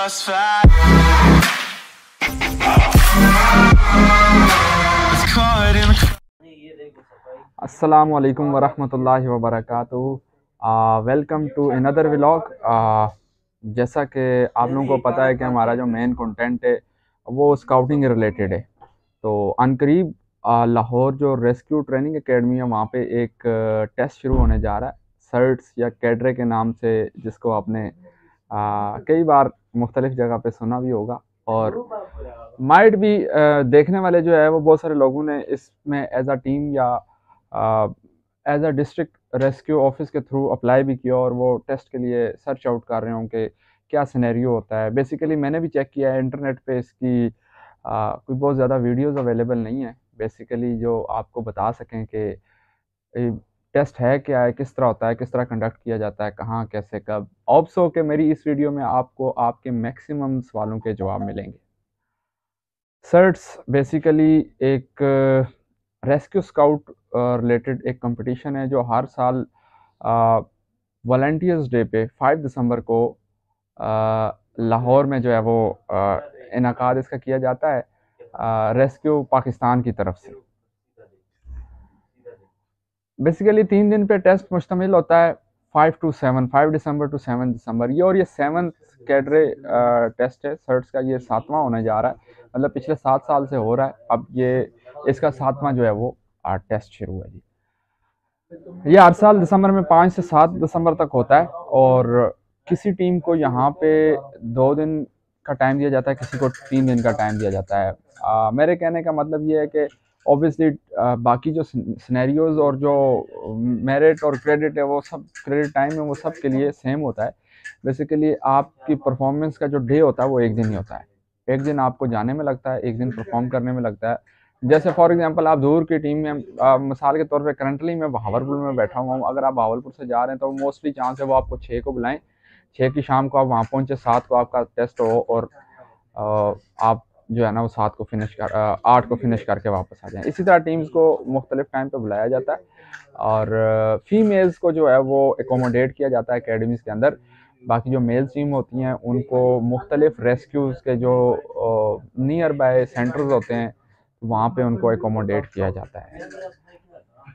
us fight. It's caught in the अस्सलामु अलैकुम वरहमतुल्लाहि वबरकातुहू। Welcome to another vlog. जैसा कि आप लोगों को पता है कि हमारा जो मेन कंटेंट है वो स्काउटिंग रिलेटेड है। तो अनकरीब लाहौर जो रेस्क्यू ट्रेनिंग एकेडमी है वहाँ पे एक टेस्ट शुरू होने जा रहा है, सर्ट्स या कैडरे के नाम से, जिसको आपने कई बार मुख्तलिफ जगह पे सुना भी होगा। और माइट भी देखने वाले जो है वो बहुत सारे लोगों ने इसमें एज अ टीम या as a district rescue office के थ्रू अप्लाई भी किया और वो टेस्ट के लिए सर्च आउट कर रहे हों कि क्या सिनेरियो होता है। बेसिकली मैंने भी चेक किया है इंटरनेट पे, इसकी कोई बहुत ज़्यादा वीडियोस अवेलेबल नहीं है बेसिकली जो आपको बता सकें कि टेस्ट है क्या है, किस तरह होता है, किस तरह कंडक्ट किया जाता है, कहाँ कैसे कब। ऑप्स हो कि मेरी इस वीडियो में आपको आपके मैक्सिमम सवालों के जवाब मिलेंगे। सर्ट्स बेसिकली एक रेस्क्यू स्काउट रिलेटेड एक कंपटीशन है जो हर साल वॉलंटियर्स डे पे 5 दिसंबर को लाहौर में जो है वो इनकाद इसका किया जाता है रेस्क्यू पाकिस्तान की तरफ से। बेसिकली 3 दिन पे टेस्ट मुश्तमिल होता है, 5 दिसंबर टू 7 दिसंबर ये। और ये 7th कैडरे टेस्ट है सर्ट्स का, ये 7वां होने जा रहा है। मतलब पिछले 7 साल से हो रहा है, अब ये इसका 7वां जो है वो टेस्ट शुरू है जी। ये हर साल दिसंबर में 5 से 7 दिसंबर तक होता है और किसी टीम को यहाँ पे 2 दिन का टाइम दिया जाता है, किसी को 3 दिन का टाइम दिया जाता है। मेरे कहने का मतलब ये है कि ऑब्वियसली बाकी जो सिनेरियोज और जो मेरिट और क्रेडिट है वो सब, क्रेडिट टाइम है वो सब के लिए सेम होता है। बेसिकली आपकी परफॉर्मेंस का जो डे होता है वो एक दिन ही होता है। एक दिन आपको जाने में लगता है, एक दिन परफॉर्म करने में लगता है। जैसे फॉर एग्जांपल आप दूर की टीम में, मिसाल के तौर पे करंटली मैं बहावलपुर में बैठा हुआ हूँ, अगर आप बहावलपुर से जा रहे हैं तो मोस्टली चांस है वो आपको 6 को बुलाएं, 6 की शाम को आप वहाँ पहुँचे, 7 को आपका टेस्ट हो और आप जो है ना वो 7 को फिनिश कर 8 को फिनिश करके वापस आ जाएं। इसी तरह टीम्स को मुख्तलिफ टाइम पे बुलाया जाता है और फीमेल्स को जो है वो एकोमोडेट किया जाता है अकेडमीज़ के अंदर। बाकी जो मेल टीम होती हैं उनको मुख्तलिफ रेस्क्यूज़ के जो नियर बाय सेंटर्स होते हैं वहाँ पे उनको एकोमोडेट किया जाता है।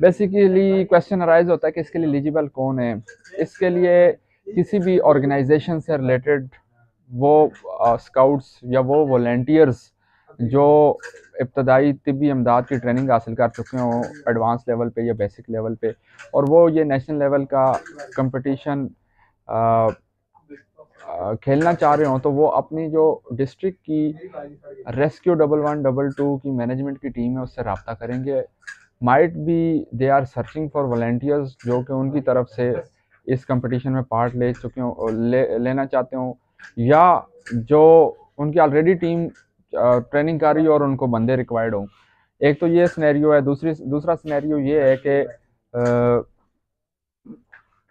बेसिकली क्वेश्चन अराइज होता है कि इसके लिए एलिजिबल कौन है। इसके लिए किसी भी ऑर्गेनाइजेशन से रिलेटेड वो स्काउट्स या वो वॉलंटियर्स जो इब्तदाई तिब्बी इमदाद की ट्रेनिंग हासिल कर चुके हों एडवांस लेवल पे या बेसिक लेवल पे, और वो ये नेशनल लेवल का कंपटीशन खेलना चाह रहे हों, तो वो अपनी जो डिस्ट्रिक्ट की रेस्क्यू 1112 की मैनेजमेंट की टीम है उससे रब्ता करेंगे। Might be they are searching for volunteers जो कि उनकी तरफ से इस कंपटीशन में पार्ट ले चुके हों, लेना चाहते हों, या जो उनकी ऑलरेडी टीम ट्रेनिंग कर रही हो और उनको बंदे रिक्वायर्ड हों। एक तो ये सिनेरियो है। दूसरा सिनेरियो ये है कि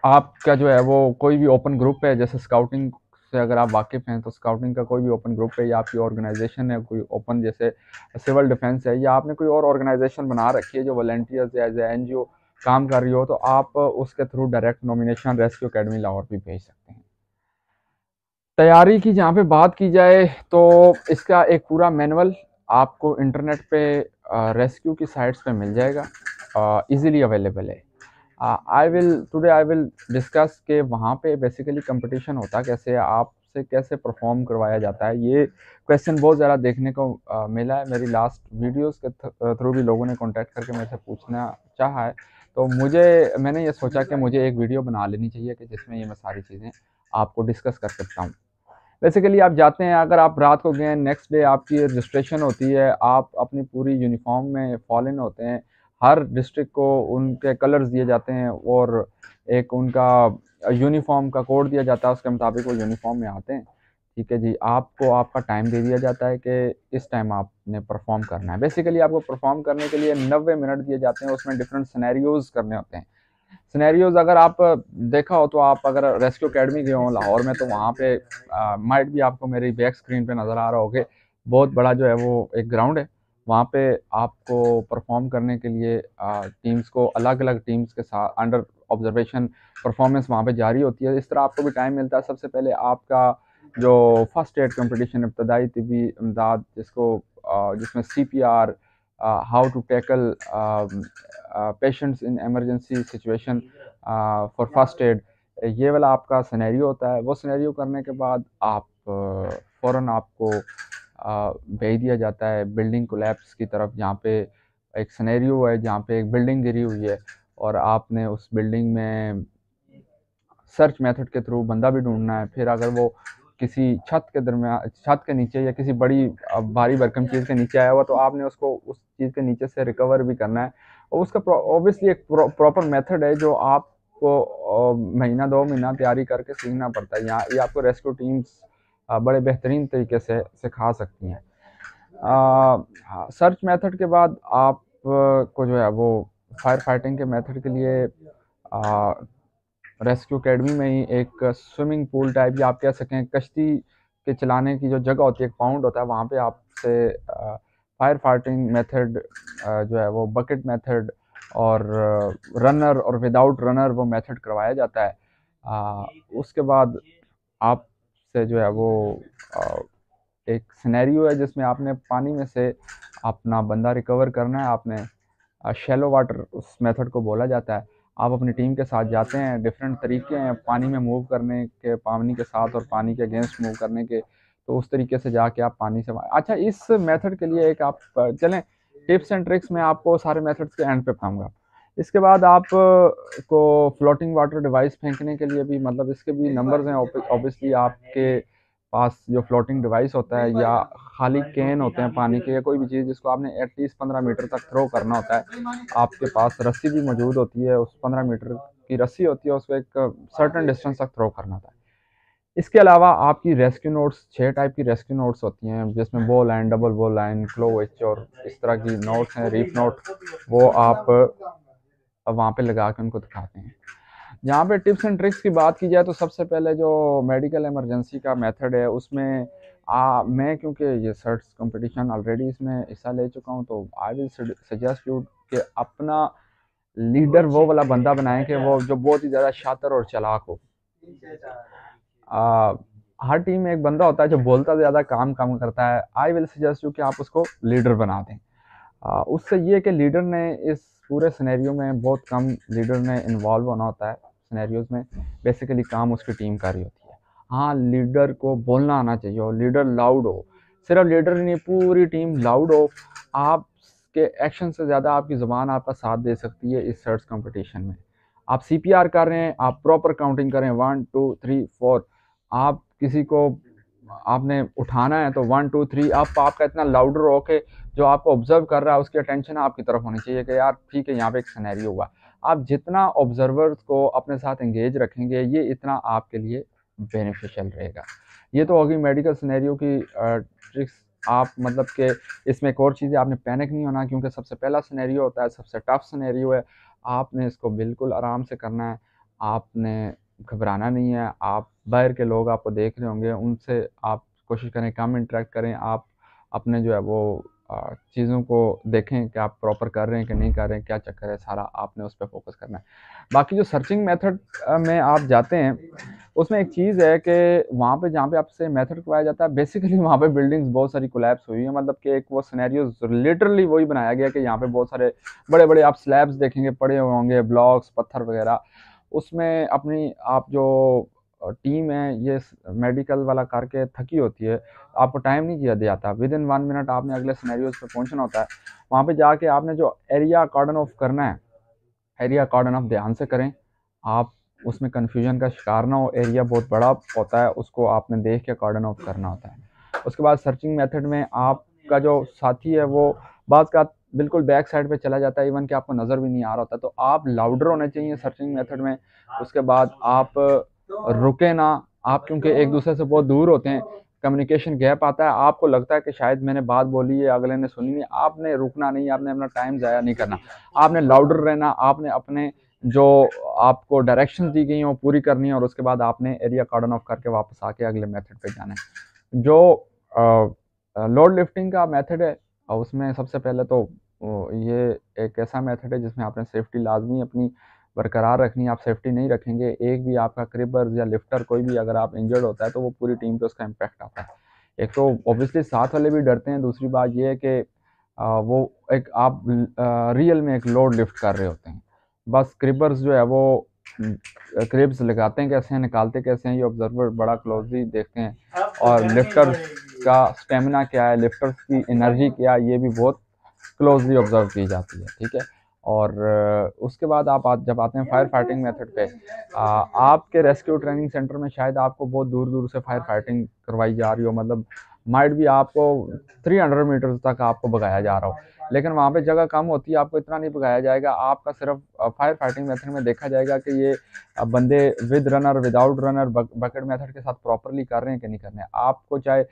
आपका जो है वो कोई भी ओपन ग्रुप है, जैसे स्काउटिंग से अगर आप वाकिफ़ हैं तो स्काउटिंग का कोई भी ओपन ग्रुप है या आपकी ऑर्गेनाइजेशन है कोई ओपन, जैसे सिविल डिफेंस है, या आपने कोई और ऑर्गेनाइजेशन बना रखी है जो वॉलंटियर्स या एज एनजीओ काम कर रही हो, तो आप उसके through direct nomination rescue academy Lahore भी भेज सकते हैं। तैयारी की जहाँ पे बात की जाए तो इसका एक पूरा मैनुअल आपको इंटरनेट पे रेस्क्यू की साइट्स पे मिल जाएगा, इजीली अवेलेबल है। आई विल डिस्कस के वहाँ पे बेसिकली कंपटीशन होता कैसे है, आपसे कैसे परफॉर्म करवाया जाता है। ये क्वेश्चन बहुत ज़्यादा देखने को मिला है। मेरी लास्ट वीडियोस के थ्रू भी लोगों ने कांटेक्ट करके मेरे से पूछना चाहा है, तो मैंने ये सोचा कि मुझे एक वीडियो बना लेनी चाहिए कि जिसमें ये मैं सारी चीज़ें आपको डिस्कस कर सकता हूँ। बेसिकली आप जाते हैं, अगर आप रात को गए, नेक्स्ट डे आपकी रजिस्ट्रेशन होती है, आप अपनी पूरी यूनिफॉर्म में फॉल इन होते हैं। हर डिस्ट्रिक्ट को उनके कलर्स दिए जाते हैं और एक उनका यूनिफॉर्म का कोड दिया जाता है, उसके मुताबिक वो यूनिफॉर्म में आते हैं। ठीक है जी, आपको आपका टाइम दे दिया जाता है कि इस टाइम आपने परफॉर्म करना है। बेसिकली आपको परफॉर्म करने के लिए 90 मिनट दिए जाते हैं, उसमें डिफरेंट सिनेरियोज करने होते हैं। सिनेरियोज अगर आप देखा हो तो आप अगर रेस्क्यू अकेडमी गए हो लाहौर में, तो वहाँ पे माइट भी आपको मेरी बैक स्क्रीन पे नज़र आ रहा होगा, बहुत बड़ा जो है वो एक ग्राउंड है। वहाँ पे आपको परफॉर्म करने के लिए टीम्स को अलग अलग टीम्स के साथ अंडर ऑब्जर्वेशन परफॉर्मेंस वहाँ पे जारी होती है। इस तरह आपको भी टाइम मिलता है। सबसे पहले आपका जो फर्स्ट एड कंपटीशन इब्तदाई तिबी इमदाद जिसमें CPR, how to tackle patients in emergency situation for first aid, ये वाला आपका सिनेरियो होता है। वो सिनेरियो करने के बाद आप फ़ौरन आपको भेज दिया जाता है बिल्डिंग कोलैप्स की तरफ, जहाँ पे एक सिनेरियो है जहाँ पे एक बिल्डिंग गिरी हुई है और आपने उस बिल्डिंग में सर्च मेथड के थ्रू बंदा भी ढूंढना है। फिर अगर वो किसी छत के नीचे या किसी बड़ी भारी भरकम चीज़ के नीचे आया हुआ तो आपने उसको उस चीज़ के नीचे से रिकवर भी करना है। और उसका ऑब्वियसली एक प्रॉपर मेथड है जो आपको महीना 2 महीना तैयारी करके सीखना पड़ता है। यहाँ ये आपको रेस्क्यू टीम्स बड़े बेहतरीन तरीके से सिखा सकती हैं। सर्च मेथड के बाद आप को जो है वो फायर फाइटिंग के मेथड के लिए रेस्क्यू एकेडमी में ही एक स्विमिंग पूल टाइप, या आप कह सकें कश्ती के चलाने की जो जगह होती है, एक पाउंड होता है, वहाँ पे आपसे फायर फाइटिंग मेथड जो है वो बकेट मेथड और रनर और विदाउट रनर वो मेथड करवाया जाता है। उसके बाद आपसे जो है वो एक सिनेरियो है जिसमें आपने पानी में से अपना बंदा रिकवर करना है। आपने शैलो वाटर उस मेथड को बोला जाता है। आप अपनी टीम के साथ जाते हैं, डिफरेंट तरीके हैं पानी में मूव करने के, पानी के साथ और पानी के अगेंस्ट मूव करने के, तो उस तरीके से जाके आप पानी से। अच्छा, इस मेथड के लिए एक आप चलें टिप्स एंड ट्रिक्स में आपको सारे मेथड्स के एंड पे बताऊंगा। इसके बाद आप को फ्लोटिंग वाटर डिवाइस फेंकने के लिए भी, मतलब इसके भी नंबर्स हैं ऑब्वियसली। आपके पास जो फ्लोटिंग डिवाइस होता है या खाली कैन होते हैं पानी के, या कोई भी चीज़ जिसको आपने एटलीस्ट 15 मीटर तक थ्रो करना होता है, आपके पास रस्सी भी मौजूद होती है। उस 15 मीटर की रस्सी होती है, उसको एक सर्टन डिस्टेंस तक थ्रो करना होता है। इसके अलावा आपकी रेस्क्यू नोट्स 6 टाइप की रेस्क्यू नोट्स होती हैं, जिसमें बो लाइन, डबल बो लाइन, क्लो एच और इस तरह की नोट्स हैं, रीफ नोट। वो आप वहाँ पे लगा के उनको दिखाते हैं। जहाँ पे टिप्स एंड ट्रिक्स की बात की जाए तो सबसे पहले जो मेडिकल इमरजेंसी का मेथड है उसमें मैं, क्योंकि ये सर्च कंपटीशन ऑलरेडी इसमें हिस्सा ले चुका हूँ, तो आई विल सजेस्ट यू कि अपना लीडर वो वाला बंदा बनाएं कि वो जो बहुत ही ज़्यादा शातिर और चालाक हो। हर टीम में एक बंदा होता है जो बोलता ज़्यादा काम कम करता है। आई विल सजेस्ट यू कि आप उसको लीडर बना दें। उससे ये कि लीडर ने इस पूरे सिनेरियो में बहुत कम लीडर ने इन्वॉल्व होना होता है। सिनेरियोज में बेसिकली काम उसकी टीम कर रही होती है। हाँ, लीडर को बोलना आना चाहिए और लीडर लाउड हो। सिर्फ लीडर नहीं, पूरी टीम लाउड हो। आपके एक्शन से ज़्यादा आपकी ज़ुबान आपका साथ दे सकती है इस सर्च कंपटीशन में। आप CPR कर रहे हैं, आप प्रॉपर काउंटिंग करें 1 2 3 4। आप किसी को आपने उठाना है तो 1 2 3, आपका इतना लाउडर हो के जो आपको ऑब्जर्व कर रहा है उसकी अटेंशन आपकी तरफ होनी चाहिए कि यार ठीक है, यहाँ पे एक सिनेरियो हुआ। आप जितना ऑब्जर्वर्स को अपने साथ एंगेज रखेंगे, ये इतना आपके लिए बेनिफिशियल रहेगा। ये तो होगी मेडिकल सिनेरियो की ट्रिक्स। आप मतलब कि इसमें एक और चीज़ है, आपने पैनिक नहीं होना, क्योंकि सबसे पहला सिनेरियो होता है, सबसे टफ सिनेरियो है। आपने इसको बिल्कुल आराम से करना है, आपने घबराना नहीं है। आप बाहर के लोग आपको देख रहे होंगे, उनसे आप कोशिश करें कम इंटरेक्ट करें। आप अपने जो है वो चीज़ों को देखें कि आप प्रॉपर कर रहे हैं कि नहीं कर रहे हैं, क्या चक्कर है, सारा आपने उस पर फोकस करना है। बाकी जो सर्चिंग मेथड में आप जाते हैं, उसमें एक चीज़ है कि वहाँ पे जहाँ पे आपसे मेथड करवाया जाता है, बेसिकली वहाँ पे बिल्डिंग्स बहुत सारी कोलैप्स हुई है। मतलब कि एक वो सिनेरियो लिटरली वही बनाया गया कि यहाँ पे बहुत सारे बड़े बड़े आप स्लैब्स देखेंगे पड़े हुए होंगे, ब्लॉक्स, पत्थर वगैरह। उसमें अपनी आप जो टीम है ये मेडिकल वाला करके थकी होती है, आपको टाइम नहीं दिया जाता। विद इन 1 मिनट आपने अगले सिनेरियोज पे पहुंचना होता है। वहाँ पे जाके आपने जो एरिया कॉर्डन ऑफ करना है, एरिया कॉर्डन ऑफ ध्यान से करें। आप उसमें कन्फ्यूजन का शिकार ना हो। एरिया बहुत बड़ा होता है, उसको आपने देख के कॉर्डन ऑफ करना होता है। उसके बाद सर्चिंग मेथड में आपका जो साथी है वो बात का बिल्कुल बैक साइड पे चला जाता है, इवन कि आपको नज़र भी नहीं आ रहा होता, तो आप लाउडर होने चाहिए सर्चिंग मेथड में। उसके बाद आप रुके ना, आप क्योंकि एक दूसरे से बहुत दूर होते हैं, कम्युनिकेशन गैप आता है, आपको लगता है कि शायद मैंने बात बोली है, अगले ने सुनी नहीं। आपने रुकना नहीं, आपने अपना टाइम ज़ाया नहीं करना, आपने लाउडर रहना। आपने अपने जो आपको डायरेक्शंस दी गई हैं वो पूरी करनी है, और उसके बाद आपने एरिया कॉर्डन ऑफ करके वापस आके अगले मेथड पे जाना है। जो लोड लिफ्टिंग का मेथड है, उसमें सबसे पहले तो ये एक ऐसा मेथड है जिसमें आपने सेफ्टी लाजमी अपनी बरकरार रखनी है। आप सेफ्टी नहीं रखेंगे, एक भी आपका क्रिपर्स या लिफ्टर कोई भी अगर आप इंजर्ड होता है तो वो पूरी टीम पे उसका इम्पैक्ट आता है। एक तो ऑब्वियसली साथ वाले भी डरते हैं, दूसरी बात ये है कि वो एक आप रियल में एक लोड लिफ्ट कर रहे होते हैं। बस क्रिपर्स जो है वो क्रिब्स लगाते हैं कैसे हैं, निकालते कैसे हैं, ये ऑब्जर्वर बड़ा क्लोजली देखते हैं। और लिफ्टर्स का स्टेमिना क्या है, लिफ्टर्स की एनर्जी क्या है, ये भी बहुत क्लोजली ऑब्जर्व की जाती है, ठीक है। और उसके बाद आप जब आते हैं फायर फाइटिंग मेथड पे, आपके रेस्क्यू ट्रेनिंग सेंटर में शायद आपको बहुत दूर दूर से फायर फाइटिंग करवाई जा रही हो, मतलब माइट भी आपको 300 मीटर तक आपको भगाया जा रहा हो, लेकिन वहाँ पे जगह कम होती है, आपको इतना नहीं भगाया जाएगा। आपका सिर्फ फायर फाइटिंग मेथड में देखा जाएगा कि ये बंदे with runner without runner bucket method के साथ प्रॉपरली कर रहे हैं कि नहीं कर रहे हैं। आपको चाहे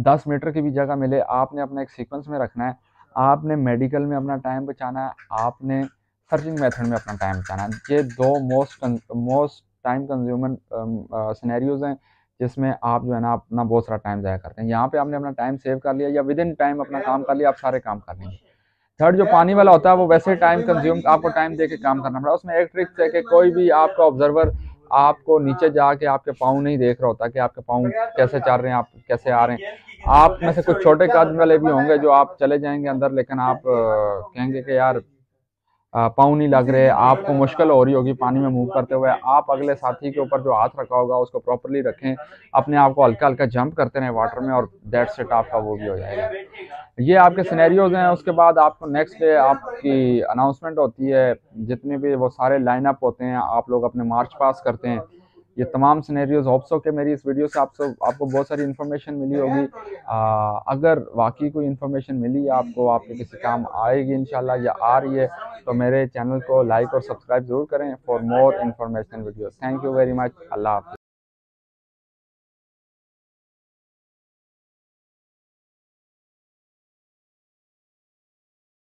10 मीटर की भी जगह मिले, आपने अपना एक सीक्वेंस में रखना है। आपने मेडिकल में अपना टाइम बचाना है, आपने सर्चिंग मेथड में अपना टाइम बचाना है। ये दो मोस्ट टाइम कंज्यूमर सिनेरियोज हैं जिसमें आप जो है ना अपना बहुत सारा टाइम ज़ाया करते हैं। यहाँ पे आपने अपना टाइम सेव कर लिया या विद इन टाइम अपना काम कर लिया, आप सारे काम कर लेंगे। थर्ड जो पानी वाला होता है वो वैसे टाइम कंज्यूम, आपको टाइम दे के काम करना पड़ा। उसमें एक ट्रिक है कि कोई भी आपका ऑब्जर्वर आपको नीचे जाके आपके पाँव नहीं देख रहा होता कि आपके पाँव कैसे चल रहे हैं, आप कैसे आ रहे हैं। आप में से कुछ छोटे कद वाले भी होंगे जो आप चले जाएंगे अंदर, लेकिन आप कहेंगे कि यार पाँव नहीं लग रहे, आपको मुश्किल हो रही होगी पानी में मूव करते हुए। आप अगले साथी के ऊपर जो हाथ रखा होगा उसको प्रॉपरली रखें, अपने आप को हल्का हल्का जंप करते रहें वाटर में, और दैट्स इट, आपका वो भी हो जाएगा। ये आपके सिनेरियोज हैं। उसके बाद आपको नेक्स्ट डे आपकी अनाउंसमेंट होती है, जितने भी वो सारे लाइनअप होते हैं, आप लोग अपने मार्च पास करते हैं। ये तमाम सिनेरियोज होप्स हो कि मेरी इस वीडियो से आपको बहुत सारी इन्फॉर्मेशन मिली होगी। अगर वाकई कोई इन्फॉर्मेशन मिली आपको, आपके किसी काम आएगी इंशाल्लाह या आ रही है, तो मेरे चैनल को लाइक और सब्सक्राइब ज़रूर करें for more information video. Thank you very much. Allah हाफ़िज़।